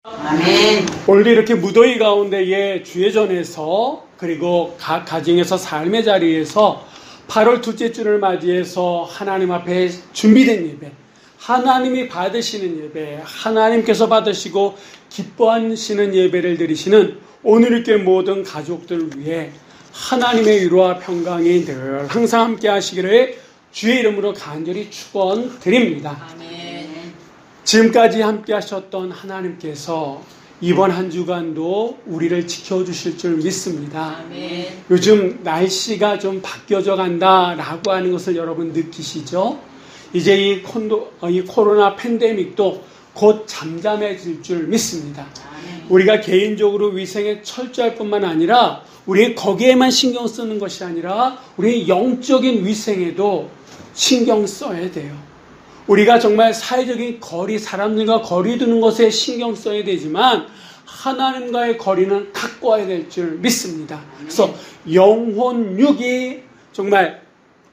아멘. 오늘도 이렇게 무더위 가운데에 주예전에서 그리고 각 가정에서 삶의 자리에서 8월 둘째 주를 맞이해서 하나님 앞에 준비된 예배, 하나님이 받으시는 예배, 하나님께서 받으시고 기뻐하시는 예배를 드리시는 오늘 이렇게 모든 가족들을 위해 하나님의 위로와 평강이 늘 항상 함께 하시기를 주의 이름으로 간절히 축원드립니다. 아멘. 지금까지 함께 하셨던 하나님께서 이번 한 주간도 우리를 지켜주실 줄 믿습니다. 아멘. 요즘 날씨가 좀 바뀌어져 간다라고 하는 것을 여러분 느끼시죠? 이제 이 코로나 팬데믹도 곧 잠잠해질 줄 믿습니다. 아멘. 우리가 개인적으로 위생에 철저할 뿐만 아니라 우리 거기에만 신경 쓰는 것이 아니라 우리 영적인 위생에도 신경 써야 돼요. 우리가 정말 사회적인 거리, 사람들과 거리 두는 것에 신경 써야 되지만 하나님과의 거리는 가꿔야 될 줄 믿습니다. 그래서 영혼, 육이 정말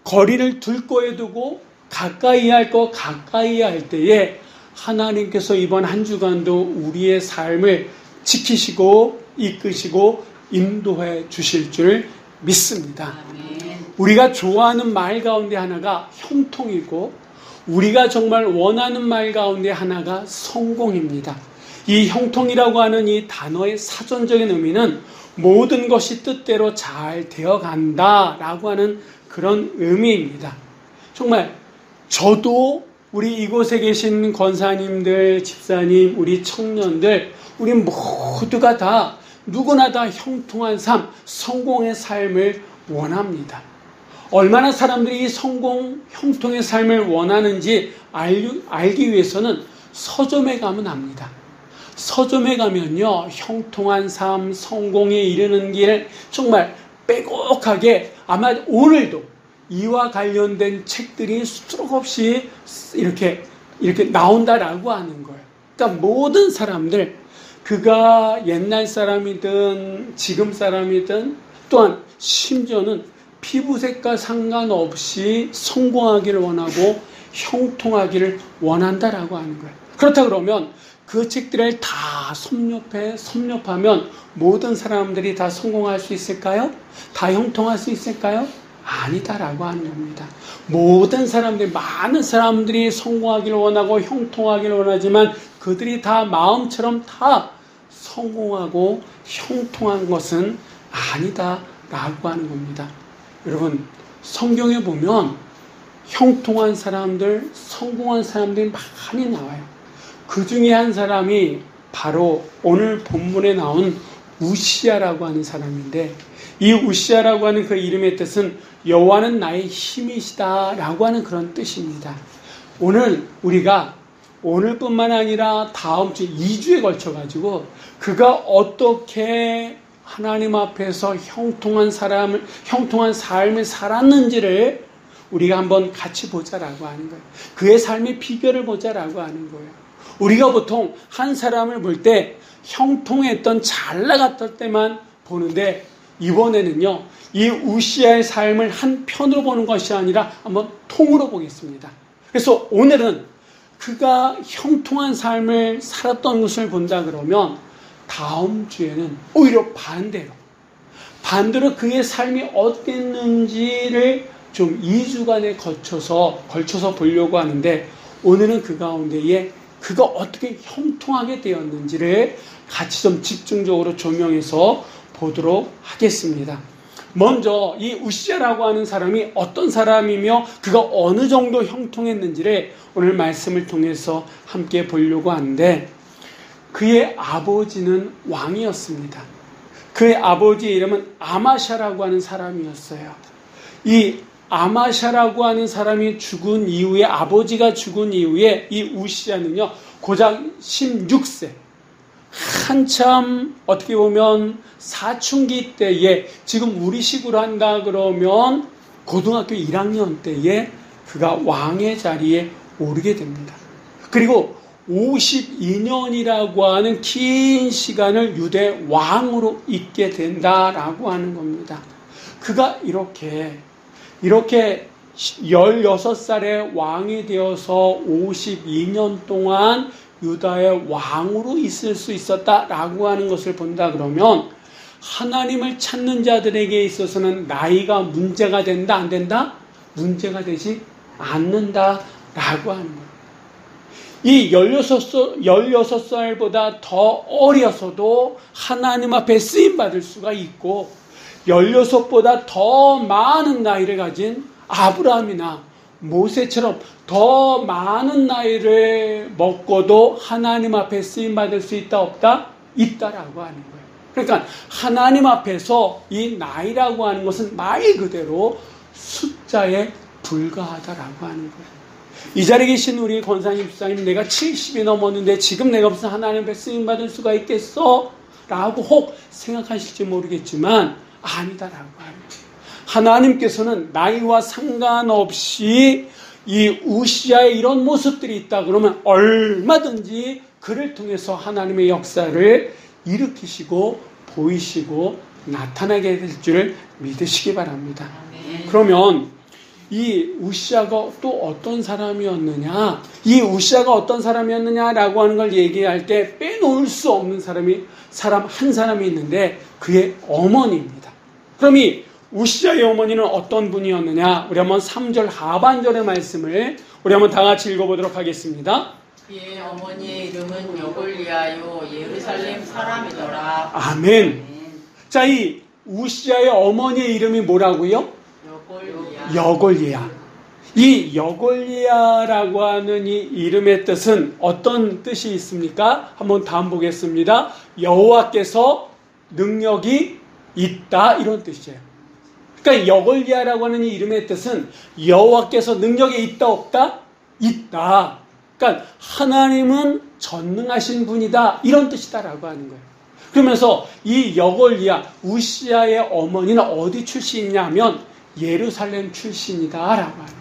거리를 둘 거에 두고 가까이 할 거 가까이 할 때에 하나님께서 이번 한 주간도 우리의 삶을 지키시고 이끄시고 인도해 주실 줄 믿습니다. 아멘. 우리가 좋아하는 말 가운데 하나가 형통이고 우리가 정말 원하는 말 가운데 하나가 성공입니다. 이 형통이라고 하는 이 단어의 사전적인 의미는 모든 것이 뜻대로 잘 되어간다라고 하는 그런 의미입니다. 정말 저도 우리 이곳에 계신 권사님들, 집사님, 우리 청년들, 우리 모두가 다 누구나 다 형통한 삶, 성공의 삶을 원합니다. 얼마나 사람들이 이 성공, 형통의 삶을 원하는지 알기 위해서는 서점에 가면 압니다. 서점에 가면요, 형통한 삶, 성공에 이르는 길 정말 빼곡하게 아마 오늘도 이와 관련된 책들이 수두룩 없이 이렇게 나온다라고 하는 거예요. 그러니까 모든 사람들, 그가 옛날 사람이든 지금 사람이든 또한 심지어는 피부색과 상관없이 성공하기를 원하고 형통하기를 원한다라고 하는 거예요. 그렇다 그러면 그 책들을 다 섭렵하면 모든 사람들이 다 성공할 수 있을까요? 다 형통할 수 있을까요? 아니다라고 하는 겁니다. 모든 사람들이, 많은 사람들이 성공하기를 원하고 형통하기를 원하지만 그들이 다 마음처럼 다 성공하고 형통한 것은 아니다라고 하는 겁니다. 여러분, 성경에 보면 형통한 사람들, 성공한 사람들이 많이 나와요. 그 중에 한 사람이 바로 오늘 본문에 나온 우시야라고 하는 사람인데, 이 우시야라고 하는 그 이름의 뜻은 여호와는 나의 힘이시다라고 하는 그런 뜻입니다. 오늘 우리가 오늘뿐만 아니라 다음 주 2주에 걸쳐가지고 그가 어떻게 하나님 앞에서 형통한 삶을 살았는지를 우리가 한번 같이 보자라고 하는 거예요. 그의 삶의 비결을 보자라고 하는 거예요. 우리가 보통 한 사람을 볼 때 형통했던, 잘 나갔던 때만 보는데 이번에는요, 이 우시야의 삶을 한 편으로 보는 것이 아니라 한번 통으로 보겠습니다. 그래서 오늘은 그가 형통한 삶을 살았던 것을 본다 그러면 다음 주에는 오히려 반대로 그의 삶이 어땠는지를 좀 2주간에 걸쳐서 보려고 하는데, 오늘은 그 가운데에 그가 어떻게 형통하게 되었는지를 같이 좀 집중적으로 조명해서 보도록 하겠습니다. 먼저 이 우시야라고 하는 사람이 어떤 사람이며 그가 어느 정도 형통했는지를 오늘 말씀을 통해서 함께 보려고 하는데, 그의 아버지는 왕이었습니다. 그의 아버지의 이름은 아마샤라고 하는 사람이었어요. 이 아마샤라고 하는 사람이 죽은 이후에, 아버지가 죽은 이후에 이 우시야는요, 고작 16세, 한참 어떻게 보면 사춘기 때에, 지금 우리 식으로 한다 그러면 고등학교 1학년 때에 그가 왕의 자리에 오르게 됩니다. 그리고 52년이라고 하는 긴 시간을 유대 왕으로 있게 된다라고 하는 겁니다. 그가 이렇게 16살에 왕이 되어서 52년 동안 유다의 왕으로 있을 수 있었다라고 하는 것을 본다 그러면 하나님을 찾는 자들에게 있어서는 나이가 문제가 된다 안 된다? 문제가 되지 않는다라고 하는 거예요. 이 16살보다 더 어려서도 하나님 앞에 쓰임받을 수가 있고 16보다 더 많은 나이를 가진 아브라함이나 모세처럼 더 많은 나이를 먹고도 하나님 앞에 쓰임받을 수 있다 없다? 있다라고 하는 거예요. 그러니까 하나님 앞에서 이 나이라고 하는 것은 말 그대로 숫자에 불과하다라고 하는 거예요. 이 자리에 계신 우리 권사님, 수사님, 내가 70이 넘었는데 지금 내가 무슨 하나님 앞에 쓰임받을 수가 있겠어? 라고 혹 생각하실지 모르겠지만 아니다라고 하는 거예요. 하나님께서는 나이와 상관없이 이 우시아의 이런 모습들이 있다 그러면 얼마든지 그를 통해서 하나님의 역사를 일으키시고 보이시고 나타나게 될 줄 믿으시기 바랍니다. 그러면 이 우시아가 또 어떤 사람이었느냐, 이 우시아가 어떤 사람이었느냐라고 하는 걸 얘기할 때 빼놓을 수 없는 사람 한 사람이 있는데 그의 어머니입니다. 그럼 이 우시아의 어머니는 어떤 분이었느냐? 우리 한번 3절 하반절의 말씀을 우리 한번 다 같이 읽어보도록 하겠습니다. 그의 어머니의 이름은 여골리아요 예루살렘 사람이더라. 아멘. 자, 이 우시아의 어머니의 이름이 뭐라고요? 여골리아. 이 여골리아라고 하는 이 이름의 뜻은 어떤 뜻이 있습니까? 한번 다음 보겠습니다. 여호와께서 능력이 있다, 이런 뜻이에요. 그러니까 여골리아라고 하는 이 이름의 뜻은 여호와께서 능력이 있다 없다? 있다. 그러니까 하나님은 전능하신 분이다, 이런 뜻이다라고 하는 거예요. 그러면서 이 여골리아, 우시아의 어머니는 어디 출신이냐면 예루살렘 출신이다라고 하는 거예요.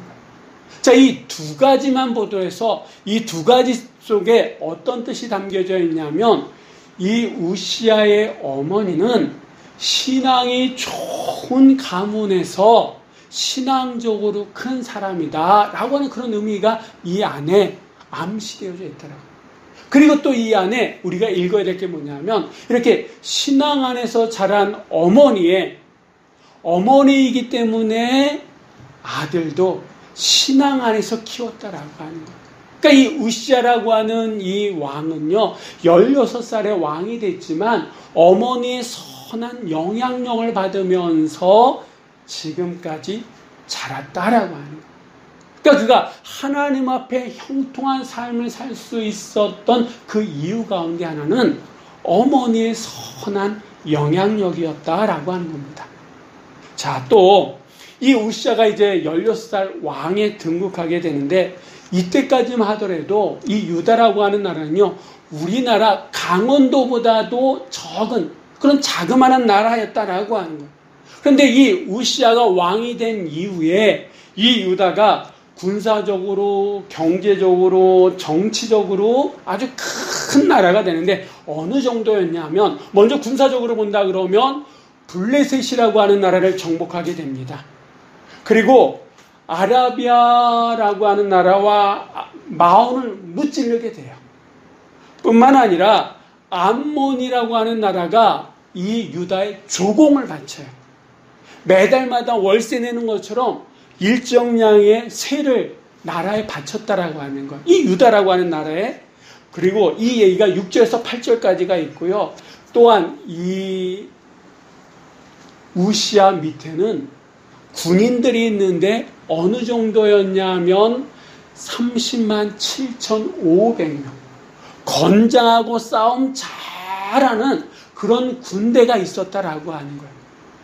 자, 이 두 가지만 보도해서 이 두 가지 속에 어떤 뜻이 담겨져 있냐면 이 우시아의 어머니는 신앙이 좋은 가문에서 신앙적으로 큰 사람이다 라고 하는 그런 의미가 이 안에 암시되어져 있더라고요. 그리고 또 이 안에 우리가 읽어야 될 게 뭐냐면 이렇게 신앙 안에서 자란 어머니이기 때문에 아들도 신앙 안에서 키웠다라고 하는 거예요. 그러니까 이 우시아라고 하는 이 왕은요, 16살에 왕이 됐지만 어머니의 선한 영향력을 받으면서 지금까지 자랐다라고 하는 거예요. 그러니까 그가 하나님 앞에 형통한 삶을 살 수 있었던 그 이유 가운데 하나는 어머니의 선한 영향력이었다라고 하는 겁니다. 자, 또 이 우시아가 이제 16살 왕에 등극하게 되는데 이때까지만 하더라도 이 유다라고 하는 나라는요, 우리나라 강원도보다도 적은 그런 자그마한 나라였다라고 하는 거예요. 그런데 이 우시아가 왕이 된 이후에 이 유다가 군사적으로, 경제적으로, 정치적으로 아주 큰 나라가 되는데 어느 정도였냐면 먼저 군사적으로 본다 그러면 블레셋이라고 하는 나라를 정복하게 됩니다. 그리고 아라비아라고 하는 나라와 마온을 무찌르게 돼요. 뿐만 아니라 암몬이라고 하는 나라가 이 유다의 조공을 바쳐요. 매달마다 월세 내는 것처럼 일정량의 세를 나라에 바쳤다라고 하는 거예요. 이 유다라고 하는 나라에. 그리고 이 얘기가 6절에서 8절까지가 있고요. 또한 이 우시아 밑에는 군인들이 있는데 어느 정도였냐면 30만 7,500명. 건장하고 싸움 잘하는 그런 군대가 있었다라고 하는 거예요.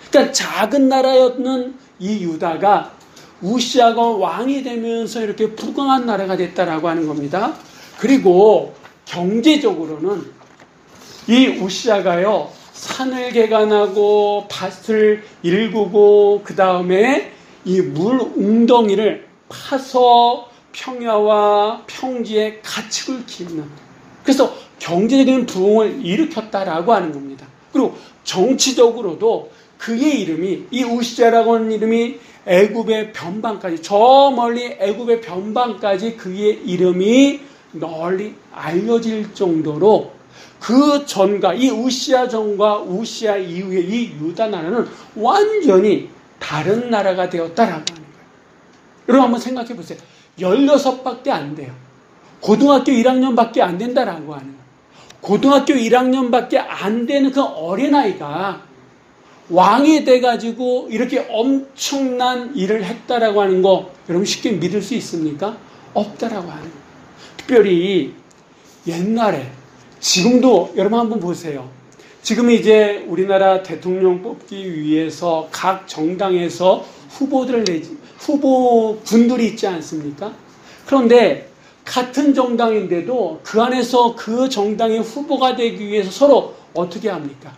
그러니까 작은 나라였는 이 유다가 우시아가 왕이 되면서 이렇게 부강한 나라가 됐다라고 하는 겁니다. 그리고 경제적으로는 이 우시아가요, 산을 개간하고 밭을 일구고 그 다음에 이 물 웅덩이를 파서 평야와 평지에 가축을 키우는, 그래서 경제적인 부흥을 일으켰다라고 하는 겁니다. 그리고 정치적으로도 그의 이름이, 이 우시아라고 하는 이름이 애굽의 변방까지, 저 멀리 애굽의 변방까지 그의 이름이 널리 알려질 정도로 그 전과 이 우시아 전과 우시아 이후에 이 유다 나라는 완전히 다른 나라가 되었다라고 하는 거예요. 여러분 한번 생각해 보세요. 16밖에 안 돼요. 고등학교 1학년밖에 안 된다라고 하는 거예요. 고등학교 1학년밖에 안 되는 그 어린아이가 왕이 돼가지고 이렇게 엄청난 일을 했다라고 하는 거 여러분 쉽게 믿을 수 있습니까? 없다라고 하는 거예요. 특별히 옛날에 지금도 여러분 한번 보세요. 지금 이제 우리나라 대통령 뽑기 위해서 각 정당에서 후보군들이 있지 않습니까? 그런데 같은 정당인데도 그 안에서 그 정당의 후보가 되기 위해서 서로 어떻게 합니까?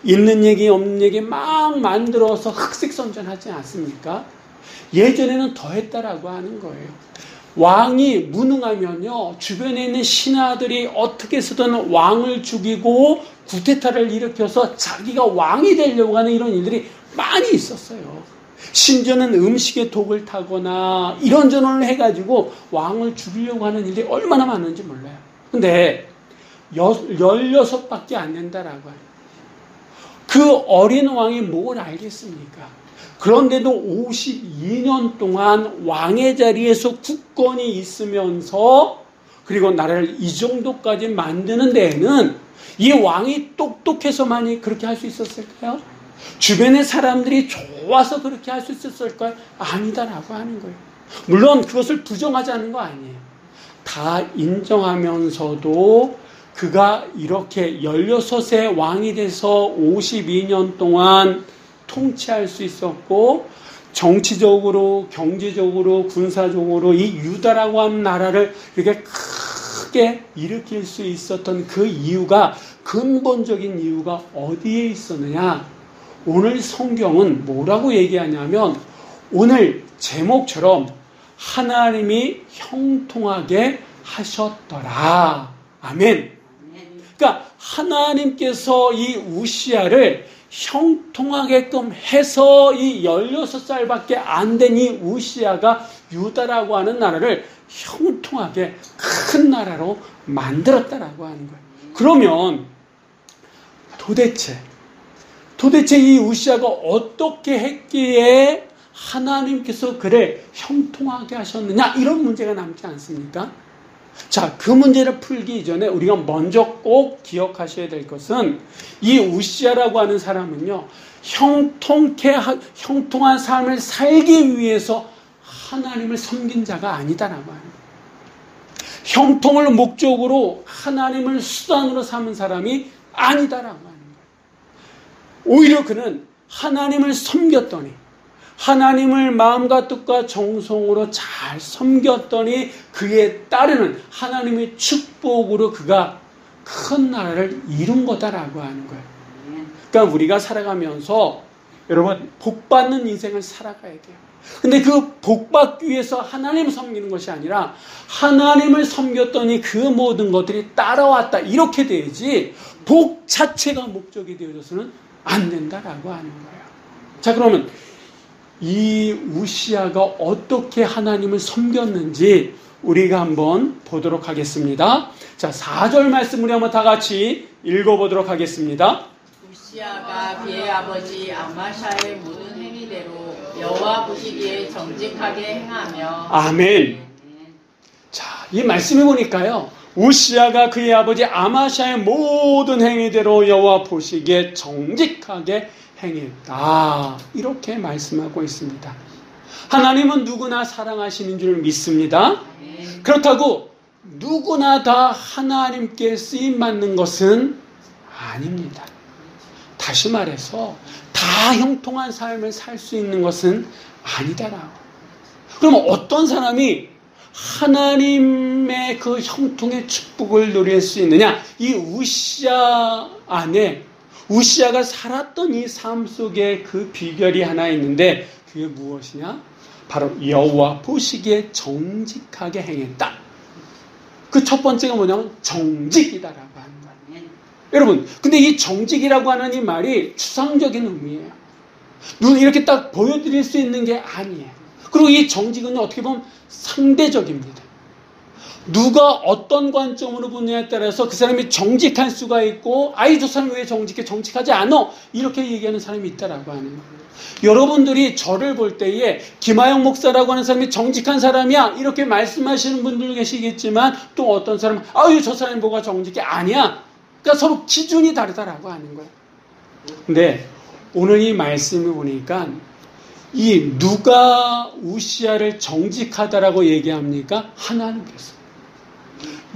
있는 얘기 없는 얘기 막 만들어서 흑색선전하지 않습니까? 예전에는 더 했다라고 하는 거예요. 왕이 무능하면요, 주변에 있는 신하들이 어떻게 해서든 왕을 죽이고 구테타를 일으켜서 자기가 왕이 되려고 하는 이런 일들이 많이 있었어요. 심지어는 음식에 독을 타거나 이런저런 해가지고 왕을 죽이려고 하는 일이 얼마나 많은지 몰라요. 근데 16밖에 안 된다라고 해요. 그 어린 왕이 뭘 알겠습니까? 그런데도 52년 동안 왕의 자리에서 굳건히 있으면서 그리고 나라를 이 정도까지 만드는 데에는 이 왕이 똑똑해서만이 그렇게 할 수 있었을까요? 주변의 사람들이 좋아서 그렇게 할 수 있었을까요? 아니다라고 하는 거예요. 물론 그것을 부정하자는 거 아니에요. 다 인정하면서도 그가 이렇게 16의 왕이 돼서 52년 동안 통치할 수 있었고 정치적으로, 경제적으로, 군사적으로 이 유다라고 하는 나라를 이렇게 크게 일으킬 수 있었던 그 이유가, 근본적인 이유가 어디에 있었느냐? 오늘 성경은 뭐라고 얘기하냐면 오늘 제목처럼 하나님이 형통하게 하셨더라. 아멘. 그러니까 하나님께서 이 우시아를 형통하게끔 해서 이 16살밖에 안 된 이 우시아가 유다라고 하는 나라를 형통하게 큰 나라로 만들었다라고 하는 거예요. 그러면 도대체 이 우시아가 어떻게 했기에 하나님께서 그를 형통하게 하셨느냐, 이런 문제가 남지 않습니까? 자, 그 문제를 풀기 이전에 우리가 먼저 꼭 기억하셔야 될 것은 이 우시아라고 하는 사람은요, 형통한 삶을 살기 위해서 하나님을 섬긴 자가 아니다라고 하는 거예요. 형통을 목적으로 하나님을 수단으로 삼은 사람이 아니다라고 하는 거예요. 오히려 그는 하나님을 섬겼더니, 하나님을 마음과 뜻과 정성으로 잘 섬겼더니 그에 따르는 하나님의 축복으로 그가 큰 나라를 이룬 거다라고 하는 거예요. 그러니까 우리가 살아가면서 여러분 복받는 인생을 살아가야 돼요. 근데 그 복받기 위해서 하나님을 섬기는 것이 아니라 하나님을 섬겼더니 그 모든 것들이 따라왔다, 이렇게 돼야지 복 자체가 목적이 되어져서는 안 된다라고 하는 거예요. 자, 그러면 이 우시아가 어떻게 하나님을 섬겼는지 우리가 한번 보도록 하겠습니다. 자, 4절 말씀 우리 한번 다 같이 읽어보도록 하겠습니다. 우시아가 그의 아버지 아마샤의 모든 행위대로 여호와 보시기에 정직하게 행하며. 아멘. 자, 이 말씀해 보니까요, 우시아가 그의 아버지 아마샤의 모든 행위대로 여호와 보시기에 정직하게 행했다, 이렇게 말씀하고 있습니다. 하나님은 누구나 사랑하시는 줄 믿습니다. 그렇다고 누구나 다 하나님께 쓰임받는 것은 아닙니다. 다시 말해서 다 형통한 삶을 살 수 있는 것은 아니다라고. 그럼 어떤 사람이 하나님의 그 형통의 축복을 누릴 수 있느냐? 이 우시아 안에 우시아가 살았던 이 삶 속에 그 비결이 하나 있는데 그게 무엇이냐? 바로 여호와 보시기에 정직하게 행했다. 그 첫 번째가 뭐냐면 정직이다라고 하는 거예요. 여러분, 근데 이 정직이라고 하는 이 말이 추상적인 의미예요. 눈 이렇게 딱 보여드릴 수 있는 게 아니에요. 그리고 이 정직은 어떻게 보면 상대적입니다. 누가 어떤 관점으로 보느냐에 따라서 그 사람이 정직할 수가 있고, 아이 저 사람이 왜 정직해? 정직하지 않아? 이렇게 얘기하는 사람이 있다라고 하는 거예요. 여러분들이 저를 볼 때에 김하영 목사라고 하는 사람이 정직한 사람이야 이렇게 말씀하시는 분들 계시겠지만, 또 어떤 사람은 아유 저 사람이 뭐가 정직해? 아니야. 그러니까 서로 기준이 다르다라고 하는 거예요. 근데 오늘 이 말씀을 보니까 이 누가 우시야를 정직하다라고 얘기합니까? 하나님께서.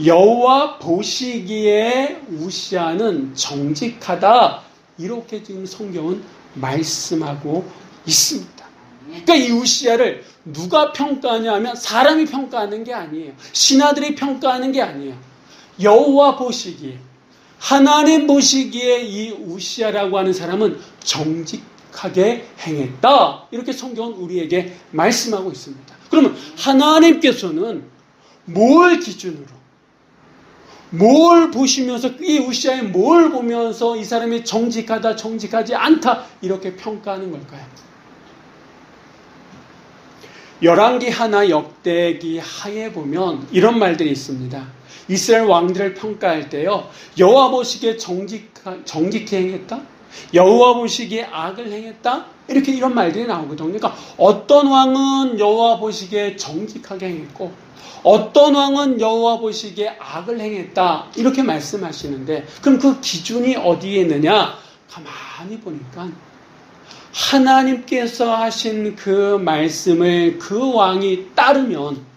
여호와 보시기에 우시야는 정직하다 이렇게 지금 성경은 말씀하고 있습니다. 그러니까 이 우시야를 누가 평가하냐 하면 사람이 평가하는 게 아니에요. 신하들이 평가하는 게 아니에요. 여호와 보시기에, 하나님 보시기에 이 우시야라고 하는 사람은 정직하게 행했다 이렇게 성경은 우리에게 말씀하고 있습니다. 그러면 하나님께서는 뭘 기준으로, 뭘 보시면서, 이 우시야에 뭘 보면서 이 사람이 정직하다 정직하지 않다 이렇게 평가하는 걸까요? 열왕기 하나 역대기 하에 보면 이런 말들이 있습니다. 이스라엘 왕들을 평가할 때요, 여호와 보시기에 정직히 행했다, 여호와 보시기에 악을 행했다, 이렇게 이런 말들이 나오거든요. 그러니까 어떤 왕은 여호와 보시기에 정직하게 행했고 어떤 왕은 여호와 보시기에 악을 행했다 이렇게 말씀하시는데, 그럼 그 기준이 어디에 있느냐? 가만히 보니까 하나님께서 하신 그 말씀을 그 왕이 따르면,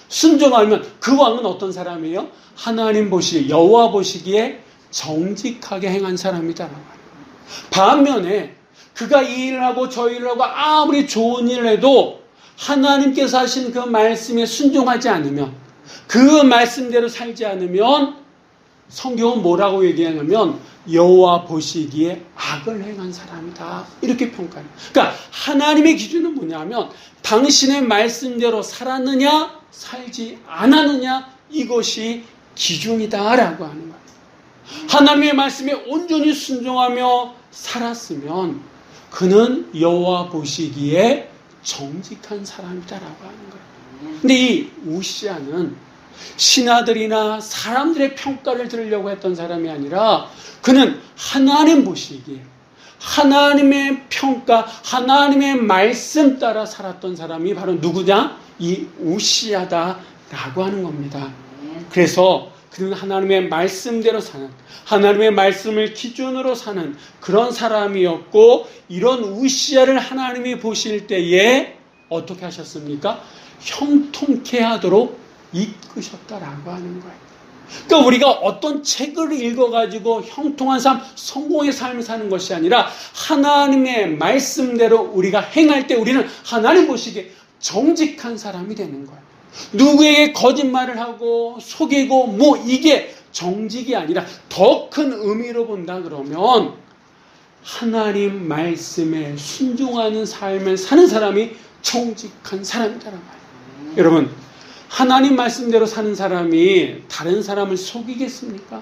순종하면 그 왕은 어떤 사람이에요? 하나님 보시기에, 여호와 보시기에 정직하게 행한 사람이다라고 합니다. 반면에 그가 이 일을 하고 저 일을 하고 아무리 좋은 일을 해도 하나님께서 하신 그 말씀에 순종하지 않으면, 그 말씀대로 살지 않으면 성경은 뭐라고 얘기하냐면 여호와 보시기에 악을 행한 사람이다 이렇게 평가해요. 그러니까 하나님의 기준은 뭐냐면 당신의 말씀대로 살았느냐 살지 않았느냐 이것이 기준이다라고 하는 거예요. 하나님의 말씀에 온전히 순종하며 살았으면 그는 여호와 보시기에 정직한 사람이다라고 하는 거예요. 근데 이 우시야는 신하들이나 사람들의 평가를 들으려고 했던 사람이 아니라 그는 하나님 보시기에 하나님의 평가, 하나님의 말씀 따라 살았던 사람이 바로 누구냐? 이 우시야다라고 하는 겁니다. 그래서 그는 하나님의 말씀대로 사는, 하나님의 말씀을 기준으로 사는 그런 사람이었고, 이런 우시야를 하나님이 보실 때에 어떻게 하셨습니까? 형통케 하도록 이끄셨다라고 하는 거예요. 그러니까 우리가 어떤 책을 읽어가지고 형통한 삶, 성공의 삶을 사는 것이 아니라 하나님의 말씀대로 우리가 행할 때 우리는 하나님 보시기에 정직한 사람이 되는 거예요. 누구에게 거짓말을 하고 속이고 뭐 이게 정직이 아니라 더 큰 의미로 본다 그러면 하나님 말씀에 순종하는 삶을 사는 사람이 정직한 사람이라는 거예요. 여러분, 하나님 말씀대로 사는 사람이 다른 사람을 속이겠습니까?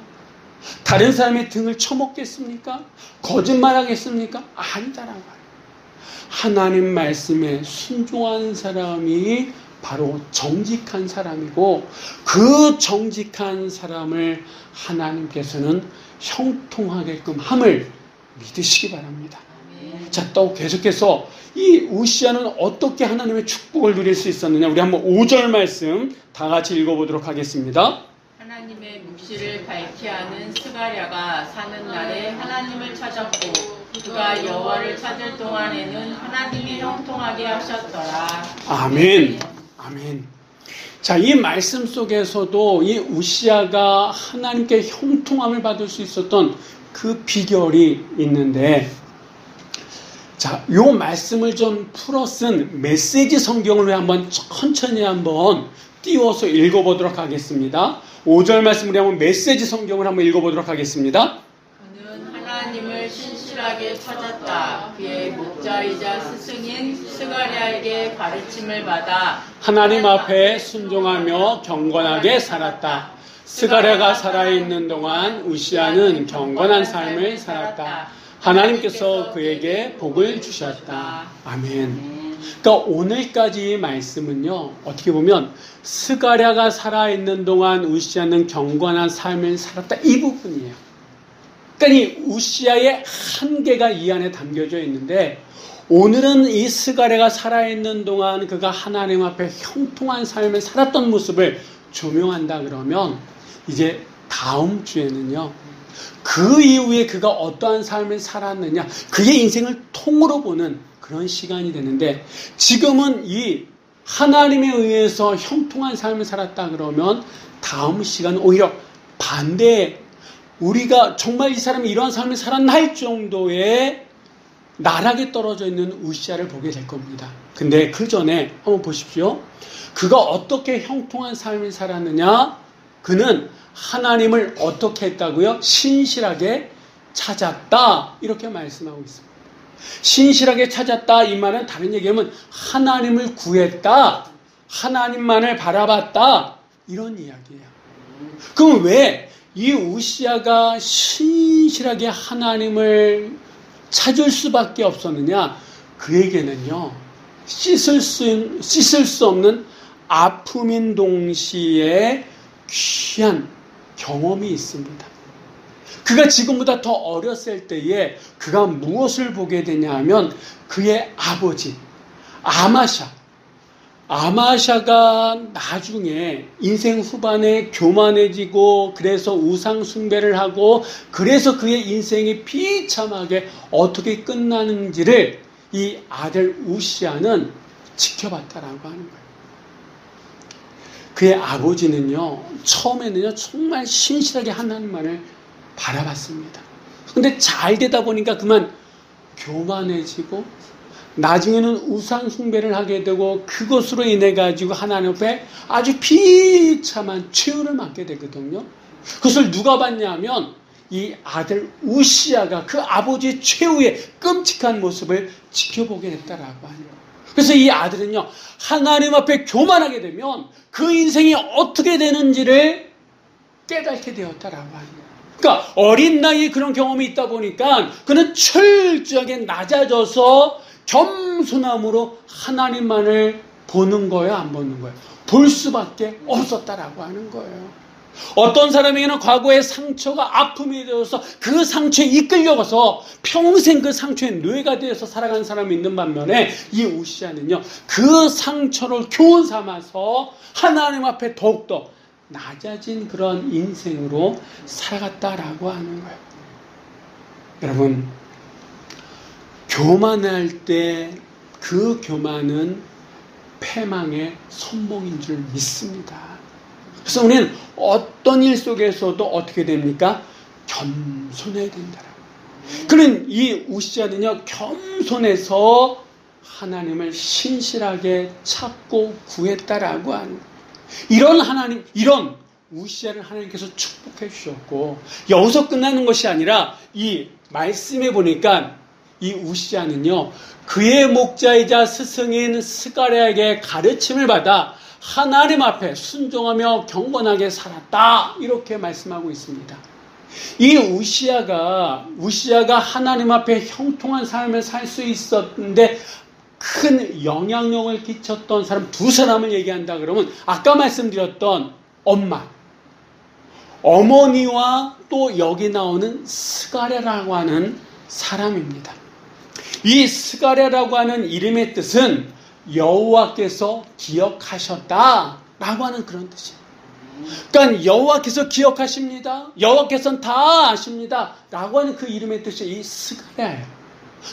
다른 사람의 등을 쳐먹겠습니까? 거짓말하겠습니까? 아니다라고 해요. 하나님 말씀에 순종하는 사람이 바로 정직한 사람이고, 그 정직한 사람을 하나님께서는 형통하게끔 함을 믿으시기 바랍니다. 자, 또 계속해서 이 우시야는 어떻게 하나님의 축복을 누릴 수 있었느냐, 우리 한번 5절 말씀 다 같이 읽어보도록 하겠습니다. 하나님의 묵시를 밝히 하는 스가랴가 사는 날에 하나님을 찾았고 그가 여호와를 찾을 동안에는 하나님이 형통하게 하셨더라. 아멘. 아멘. 자, 이 말씀 속에서도 이 우시야가 하나님께 형통함을 받을 수 있었던 그 비결이 있는데, 자, 요 말씀을 좀 풀어 쓴 메시지 성경을 한번 천천히 한번 띄워서 읽어보도록 하겠습니다. 5절 말씀 우리 한번 메시지 성경을 한번 읽어보도록 하겠습니다. 그는 하나님을 신실하게 찾았다. 그의 목자이자 스승인 스가랴에게 가르침을 받아 하나님 앞에 순종하며 경건하게 살았다. 스가랴가 살아있는 동안 우시야는 경건한 삶을 살았다. 하나님께서 그에게 복을 주셨다. 아멘. 그러니까 오늘까지 말씀은요, 어떻게 보면 스가랴가 살아있는 동안 우시아는 경건한 삶을 살았다, 이 부분이에요. 그러니까 이 우시아의 한계가 이 안에 담겨져 있는데, 오늘은 이 스가랴가 살아있는 동안 그가 하나님 앞에 형통한 삶을 살았던 모습을 조명한다 그러면, 이제 다음 주에는요, 그 이후에 그가 어떠한 삶을 살았느냐, 그의 인생을 통으로 보는 그런 시간이 되는데, 지금은 이 하나님에 의해서 형통한 삶을 살았다 그러면 다음 시간은 오히려 반대에, 우리가 정말 이 사람이 이러한 삶을 살았나 할 정도의 나락에 떨어져 있는 우시아를 보게 될 겁니다. 근데 그 전에 한번 보십시오. 그가 어떻게 형통한 삶을 살았느냐? 그는 하나님을 어떻게 했다고요? 신실하게 찾았다, 이렇게 말씀하고 있습니다. 신실하게 찾았다, 이 말은 다른 얘기하면 하나님을 구했다, 하나님만을 바라봤다, 이런 이야기예요. 그럼 왜 이 우시아가 신실하게 하나님을 찾을 수밖에 없었느냐? 그에게는요, 씻을 수 없는 아픔인 동시에 귀한 경험이 있습니다. 그가 지금보다 더 어렸을 때에 그가 무엇을 보게 되냐 하면, 그의 아버지 아마샤가 나중에 인생 후반에 교만해지고, 그래서 우상 숭배를 하고, 그래서 그의 인생이 비참하게 어떻게 끝나는지를 이 아들 우시아는 지켜봤다라고 하는 거예요. 그의 아버지는요, 처음에는요, 정말 신실하게 하나님만을 바라봤습니다. 근데 잘 되다 보니까 그만 교만해지고, 나중에는 우상 숭배를 하게 되고, 그것으로 인해 가지고 하나님 앞에 아주 비참한 최후를 맞게 되거든요. 그것을 누가 봤냐면 이 아들 우시아가 그 아버지의 최후의 끔찍한 모습을 지켜보게 됐다라고 하는 거예요. 그래서 이 아들은요, 하나님 앞에 교만하게 되면 그 인생이 어떻게 되는지를 깨닫게 되었다라고 하는 거예요. 그러니까 어린 나이에 그런 경험이 있다 보니까 그는 철저하게 낮아져서 겸손함으로 하나님만을 보는 거예요, 안 보는 거예요? 볼 수밖에 없었다라고 하는 거예요. 어떤 사람에게는 과거의 상처가 아픔이 되어서 그 상처에 이끌려가서 평생 그 상처에 노예가 되어서 살아가는 사람이 있는 반면에, 이 우시아는요, 그 상처를 교훈 삼아서 하나님 앞에 더욱더 낮아진 그런 인생으로 살아갔다라고 하는 거예요. 여러분, 교만할 때 그 교만은 패망의 선봉인 줄 믿습니다. 그래서 우리는 어떤 일 속에서도 어떻게 됩니까? 겸손해야 된다라고. 그는 이 우시아는요, 겸손해서 하나님을 신실하게 찾고 구했다라고 하는, 이런 하나님, 이런 우시아를 하나님께서 축복해 주셨고, 여기서 끝나는 것이 아니라 이 말씀에 보니까 이 우시아는요, 그의 목자이자 스승인 스가랴에게 가르침을 받아 하나님 앞에 순종하며 경건하게 살았다, 이렇게 말씀하고 있습니다. 이 우시아가 하나님 앞에 형통한 삶을 살 수 있었는데 큰 영향력을 끼쳤던 사람 두 사람을 얘기한다 그러면, 아까 말씀드렸던 어머니와 또 여기 나오는 스가랴라고 하는 사람입니다. 이 스가랴라고 하는 이름의 뜻은 여호와께서 기억하셨다라고 하는 그런 뜻이에요. 그러니까 여호와께서 기억하십니다, 여호와께서는 다 아십니다 라고 하는 그 이름의 뜻이 이 스가랴예요.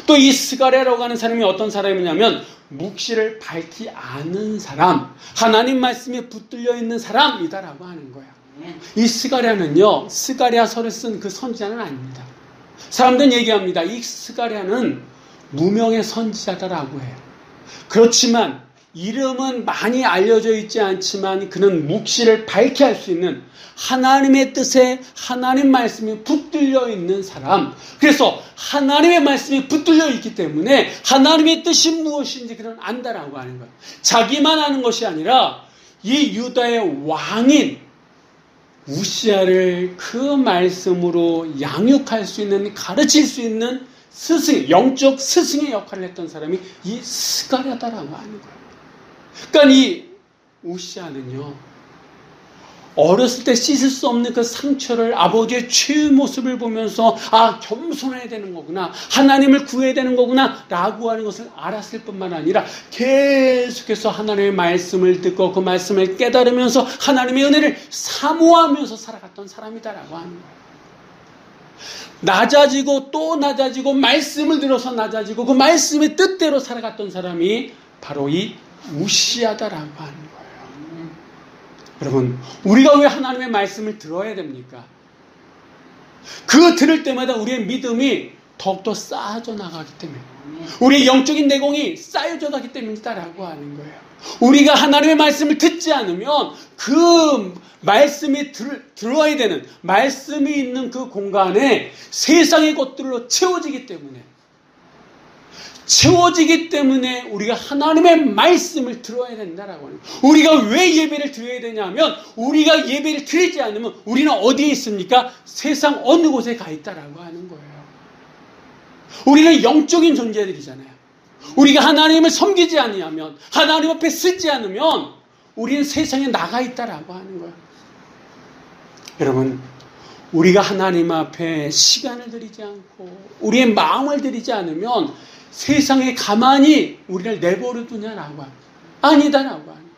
또 이 스가랴라고 하는 사람이 어떤 사람이냐면, 묵시를 밝히 아는 사람, 하나님 말씀에 붙들려 있는 사람이다라고 하는 거예요. 이 스가랴는요, 스가랴서를 쓴 그 선지자는 아닙니다. 사람들은 얘기합니다. 이 스가랴는 무명의 선지자다라고 해요. 그렇지만 이름은 많이 알려져 있지 않지만 그는 묵시를 밝히 할 수 있는, 하나님의 뜻에 하나님 말씀이 붙들려 있는 사람. 그래서 하나님의 말씀이 붙들려 있기 때문에 하나님의 뜻이 무엇인지 그는 안다라고 하는 거예요. 자기만 아는 것이 아니라 이 유다의 왕인 우시아를 그 말씀으로 양육할 수 있는, 가르칠 수 있는 영적 스승의 역할을 했던 사람이 이 스가랴다라고 하는 거예요. 그러니까 이 우시아는요, 어렸을 때 씻을 수 없는 그 상처를 아버지의 최후의 모습을 보면서 겸손해야 되는 거구나, 하나님을 구해야 되는 거구나 라고 하는 것을 알았을 뿐만 아니라 계속해서 하나님의 말씀을 듣고 그 말씀을 깨달으면서 하나님의 은혜를 사모하면서 살아갔던 사람이다라고 하는 거예요. 낮아지고 또 낮아지고 말씀을 들어서 낮아지고 그 말씀의 뜻대로 살아갔던 사람이 바로 이 우시아다라고 하는 거예요. 여러분, 우리가 왜 하나님의 말씀을 들어야 됩니까? 그 들을 때마다 우리의 믿음이 더욱더 쌓아져 나가기 때문에, 우리의 영적인 내공이 쌓여져 가기 때문이다라고 하는 거예요. 우리가 하나님의 말씀을 듣지 않으면 그 말씀이 들어야 되는, 말씀이 있는 그 공간에 세상의 것들로 채워지기 때문에 우리가 하나님의 말씀을 들어야 된다라고 하는 거예요. 우리가 왜 예배를 드려야 되냐면, 우리가 예배를 드리지 않으면 우리는 어디에 있습니까? 세상 어느 곳에 가 있다라고 하는 거예요. 우리는 영적인 존재들이잖아요. 우리가 하나님을 섬기지 아니하면, 하나님 앞에 쓰지 않으면 우리는 세상에 나가 있다라고 하는 거예요. 여러분, 우리가 하나님 앞에 시간을 들이지 않고 우리의 마음을 들이지 않으면 세상에 가만히 우리를 내버려 두냐라고 합니다. 아니다라고 합니다.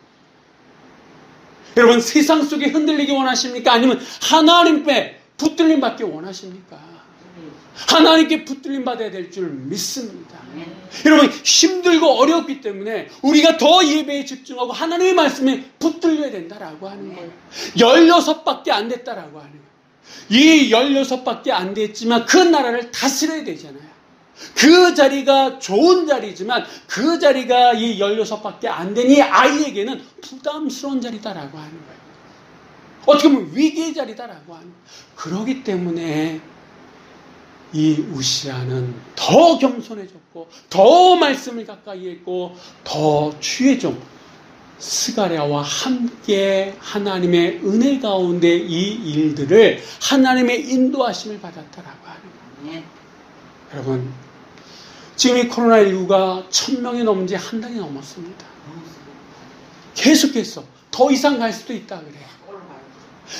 여러분, 세상 속에 흔들리기 원하십니까? 아니면 하나님께 붙들림 받기 원하십니까? 하나님께 붙들림 받아야 될 줄 믿습니다. 여러분, 힘들고 어렵기 때문에 우리가 더 예배에 집중하고 하나님의 말씀에 붙들려야 된다라고 하는 거예요. 16밖에 안 됐다라고 하는 거예요. 이 16밖에 안 됐지만 그 나라를 다스려야 되잖아요. 그 자리가 좋은 자리지만 그 자리가 이 16밖에 안 된 이 아이에게는 부담스러운 자리다라고 하는 거예요. 어떻게 보면 위기의 자리다라고 하는 거예요. 그렇기 때문에 이 우시아는 더 겸손해졌고 더 말씀을 가까이 했고 더 주의 종 스가랴와 함께 하나님의 은혜 가운데 이 일들을 하나님의 인도하심을 받았다라고 하는 거예요. 여러분, 지금 이 코로나19가 1000명이 넘은 지 한 달이 넘었습니다. 계속해서 더 이상 갈 수도 있다 그래요.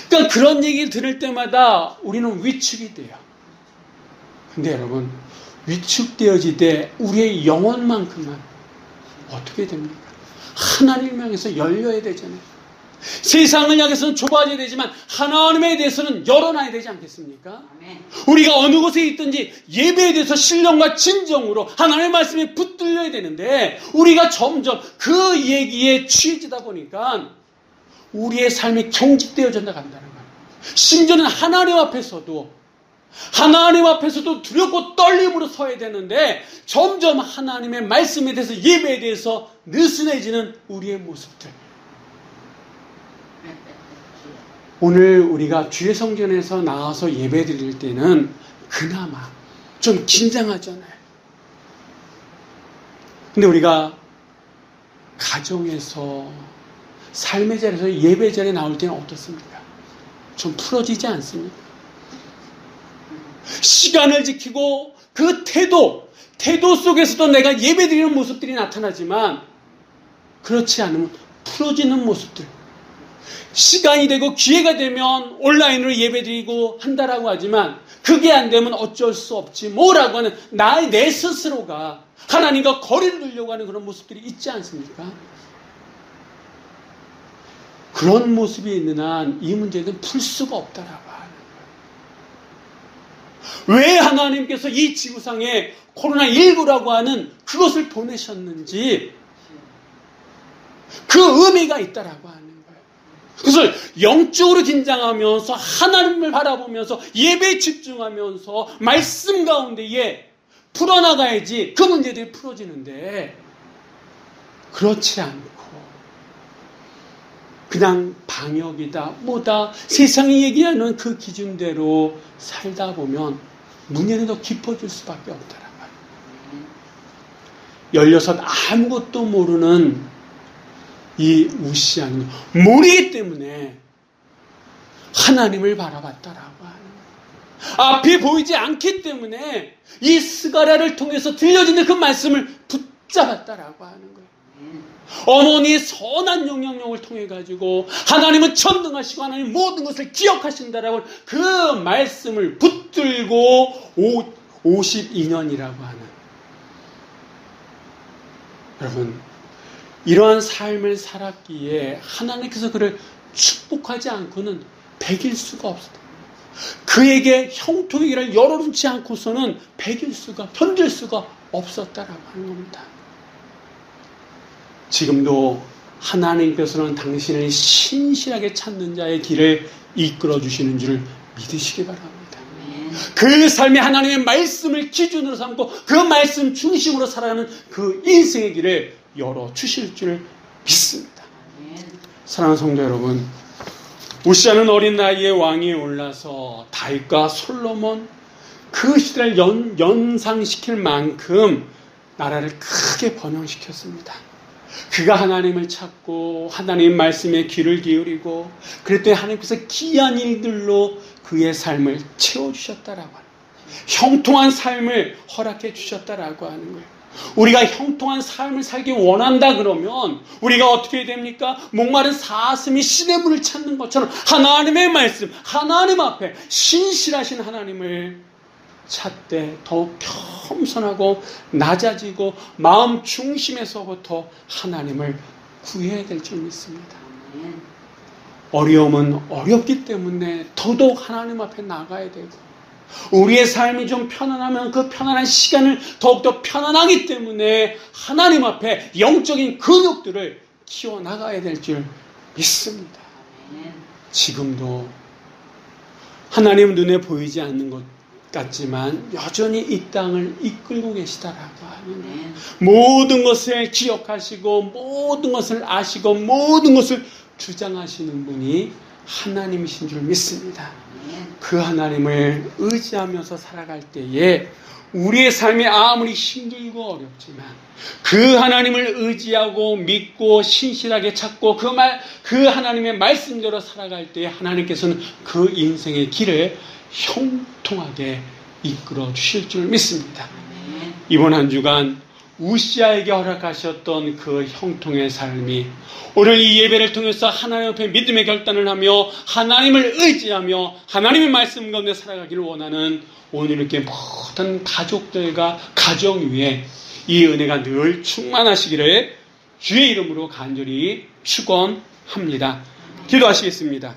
그러니까 그런 얘기를 들을 때마다 우리는 위축이 돼요. 근데 여러분, 위축되어지되 우리의 영혼만큼은 어떻게 됩니까? 하나님을 향해서 열려야 되잖아요. 세상을 향해서는 좁아져야 되지만 하나님에 대해서는 열어놔야 되지 않겠습니까? 우리가 어느 곳에 있든지 예배에 대해서 신령과 진정으로 하나님의 말씀에 붙들려야 되는데 우리가 점점 그 얘기에 취해지다 보니까 우리의 삶이 경직되어져 간다는 거예요. 심지어는 하나님 앞에서도 두렵고 떨림으로 서야 되는데 점점 하나님의 말씀에 대해서 예배에 대해서 느슨해지는 우리의 모습들. 오늘 우리가 주의 성전에서 나와서 예배 드릴 때는 그나마 좀 긴장하잖아요. 근데 우리가 가정에서 삶의 자리에서 예배 자리에 나올 때는 어떻습니까? 좀 풀어지지 않습니까? 시간을 지키고 그 태도 속에서도 내가 예배 드리는 모습들이 나타나지만 그렇지 않으면 풀어지는 모습들. 시간이 되고 기회가 되면 온라인으로 예배드리고 한다라고 하지만 그게 안 되면 어쩔 수 없지 뭐라고 하는 내 스스로가 하나님과 거리를 두려고 하는 그런 모습들이 있지 않습니까? 그런 모습이 있는 한 이 문제는 풀 수가 없다라고 하는 거예요. 왜 하나님께서 이 지구상에 코로나19라고 하는 그것을 보내셨는지 그 의미가 있다라고 하는 거예요. 그것을 영적으로 긴장하면서 하나님을 바라보면서 예배에 집중하면서 말씀 가운데에 풀어나가야지 그 문제들이 풀어지는데 그렇지 않고 그냥 방역이다 뭐다 세상이 얘기하는 그 기준대로 살다 보면 문제는 더 깊어질 수밖에 없다라고 해요. 16 아무것도 모르는 이 우시아는 모르기 때문에 하나님을 바라봤다라고 하는 거예요. 앞이 보이지 않기 때문에 이 스가랴를 통해서 들려지는 그 말씀을 붙잡았다라고 하는 거예요. 어머니의 선한 영향력을 통해 가지고 하나님은 전능하시고 하나님 모든 것을 기억하신다라고 그 말씀을 붙들고 52년이라고 하는, 여러분, 이러한 삶을 살았기에 하나님께서 그를 축복하지 않고는 배길 수가 없었다. 그에게 형통의 길을 열어놓지 않고서는 배길 수가, 견딜 수가 없었다라고 하는 겁니다. 지금도 하나님께서는 당신을 신실하게 찾는 자의 길을 이끌어 주시는 줄 믿으시기 바랍니다. 그 삶이 하나님의 말씀을 기준으로 삼고 그 말씀 중심으로 살아가는 그 인생의 길을 열어주실 줄 믿습니다. 사랑하는 성도 여러분, 우시아는 어린 나이에 왕위에 올라서 다윗과 솔로몬 그 시대를 연상시킬 만큼 나라를 크게 번영시켰습니다. 그가 하나님을 찾고 하나님의 말씀에 귀를 기울이고 그랬더니 하나님께서 귀한 일들로 그의 삶을 채워주셨다라고 하는, 형통한 삶을 허락해 주셨다라고 하는 거예요. 우리가 형통한 삶을 살기 원한다 그러면 우리가 어떻게 해야 됩니까? 목마른 사슴이 시냇물을 찾는 것처럼 하나님의 말씀, 하나님 앞에 신실하신 하나님을 찾되 더욱 겸손하고 낮아지고 마음 중심에서부터 하나님을 구해야 될 줄 믿습니다. 어려움은 어렵기 때문에 더더욱 하나님 앞에 나가야 되고, 우리의 삶이 좀 편안하면 그 편안한 시간을 더욱더 편안하기 때문에 하나님 앞에 영적인 근육들을 키워나가야 될 줄 믿습니다. 지금도 하나님 눈에 보이지 않는 것 같지만 여전히 이 땅을 이끌고 계시다라고 하는, 모든 것을 기억하시고 모든 것을 아시고 모든 것을 주장하시는 분이 하나님이신 줄 믿습니다. 그 하나님을 의지하면서 살아갈 때에 우리의 삶이 아무리 힘들고 어렵지만 그 하나님을 의지하고 믿고 신실하게 찾고 그 하나님의 말씀대로 살아갈 때에 하나님께서는 그 인생의 길을 형통하게 이끌어 주실 줄 믿습니다. 이번 한 주간 우시아에게 허락하셨던 그 형통의 삶이 오늘 이 예배를 통해서 하나님 앞에 믿음의 결단을 하며 하나님을 의지하며 하나님의 말씀 가운데 살아가기를 원하는 오늘 이렇게 모든 가족들과 가정 위에 이 은혜가 늘 충만하시기를 주의 이름으로 간절히 축원합니다. 기도하시겠습니다.